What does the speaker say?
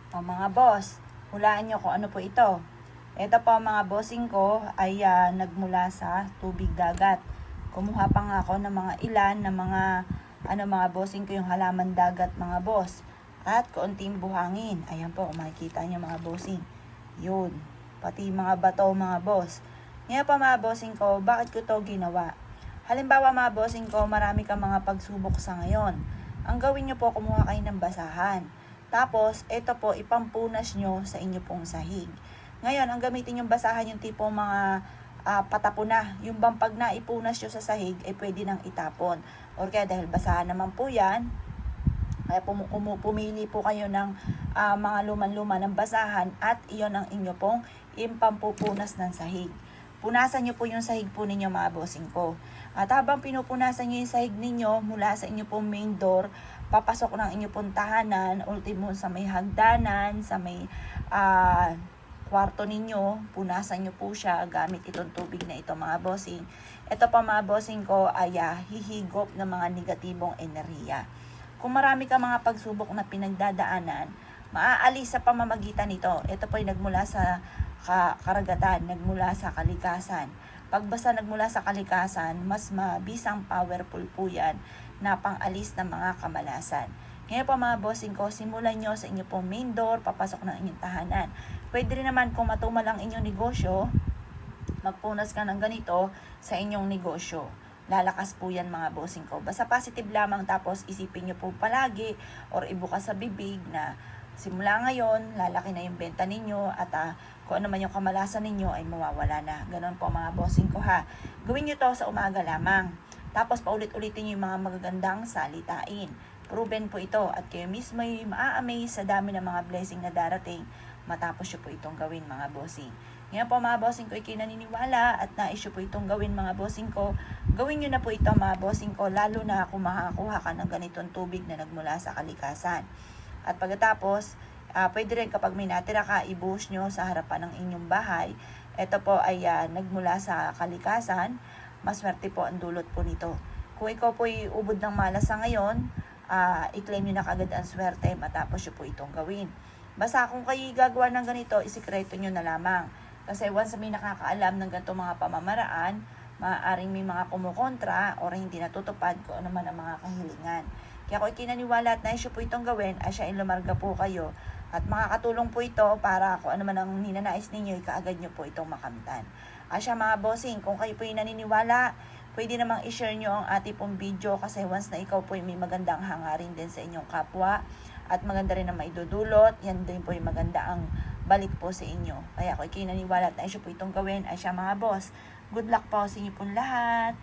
O mga boss, hulaan nyo kung ano po ito. Ito po mga bossing ko ay nagmula sa tubig dagat. Kumuha pa nga ako ng mga ilan ng mga bossing ko yung halaman dagat mga boss. At kaunting buhangin. Ayan po, makikita nyo mga bossing. Yun. Pati mga bato mga boss. Ngayon pa mga bossing ko, bakit ko to ginawa? Halimbawa mga bossing ko, marami kang mga pagsubok sa ngayon. Ang gawin nyo po, kumuha kayo ng basahan. Tapos, ito po, ipampunas nyo sa inyo pong sahig. Ngayon, ang gamitin yung basahan yung tipong mga patapo na. Yung bang pag naipunas nyo sa sahig, ay pwede nang itapon. Or kaya dahil basahan naman po yan, kaya pumili po kayo ng mga luman-luma ng basahan at iyon ang inyo pong impampupunas ng sahig. Punasan nyo po yung sahig po ninyo mga bossing ko. At habang pinupunasan nyo yung sahig ninyo mula sa inyo pong main door, papasok ng inyo pong tahanan, ultimo sa may hagdanan, sa may kwarto ninyo, punasan nyo po siya gamit itong tubig na ito mga bossing. Ito pa mga bossing ko ay hihigop ng mga negatibong enerhiya. Kung marami ka mga pagsubok na pinagdadaanan, maaalis sa pamamagitan nito. Ito po ay nagmula sa karagatan, nagmula sa kalikasan. Pag basta nagmula sa kalikasan, mas mabisang powerful po yan na pangalis ng mga kamalasan. Ngayon po mga bossing ko, simulan nyo sa inyo pong main door, papasok ng inyong tahanan. Pwede rin naman kung matumal ang inyong negosyo, magpunas ka ng ganito sa inyong negosyo. Lalakas po yan mga bossing ko. Basta positive lamang, tapos isipin nyo po palagi or ibukas sa bibig na simula ngayon, lalaki na yung benta ninyo at kung ano man yung kamalasan ninyo ay mawawala na. Ganon po mga bossing ko ha. Gawin nyo to sa umaga lamang. Tapos paulit-ulitin nyo yung mga magagandang salitain. Proven po ito at kayo mismo ay maa-amaze sa dami ng mga blessing na darating matapos nyo po itong gawin mga bossing. Ngayon po mga bossing ko, ikay naniniwala at nais nyo po itong gawin mga bossing ko. Gawin nyo na po ito mga bossing ko, lalo na kung makakuha ka ng ganitong tubig na nagmula sa kalikasan. At pagkatapos, pwede rin kapag may natira ka, ibuhos nyo sa harapan ng inyong bahay. Ito po ay nagmula sa kalikasan, maswerte po ang dulot po nito. Kung ikaw po ay ubod ng malas sa ngayon, i-claim nyo na kagad ang swerte matapos nyo po itong gawin. Basta kung kayo gagawa ng ganito, isikreto nyo na lamang. Kasi once may nakakaalam ng ganitong mga pamamaraan, maaaring may mga kumukontra o hindi natutupad kung ano man ang mga kahilingan. Kaya kung ikinaniwala at nais po itong gawin, ay siya lumarga po kayo at makakatulong po ito para kung ano man ang ninanais ninyo, kaagad nyo po itong makamtan. Siya mga bossing, kung kayo po yung naniniwala, pwede namang i-share nyo ang ating pong video kasi once na ikaw po may magandang hangarin din sa inyong kapwa at maganda rin na maidudulot, yan din po yung maganda ang balik po sa inyo. Kaya kung ikinaniwala at nais po itong gawin, ay siya mga boss. Good luck po sa inyo pong lahat.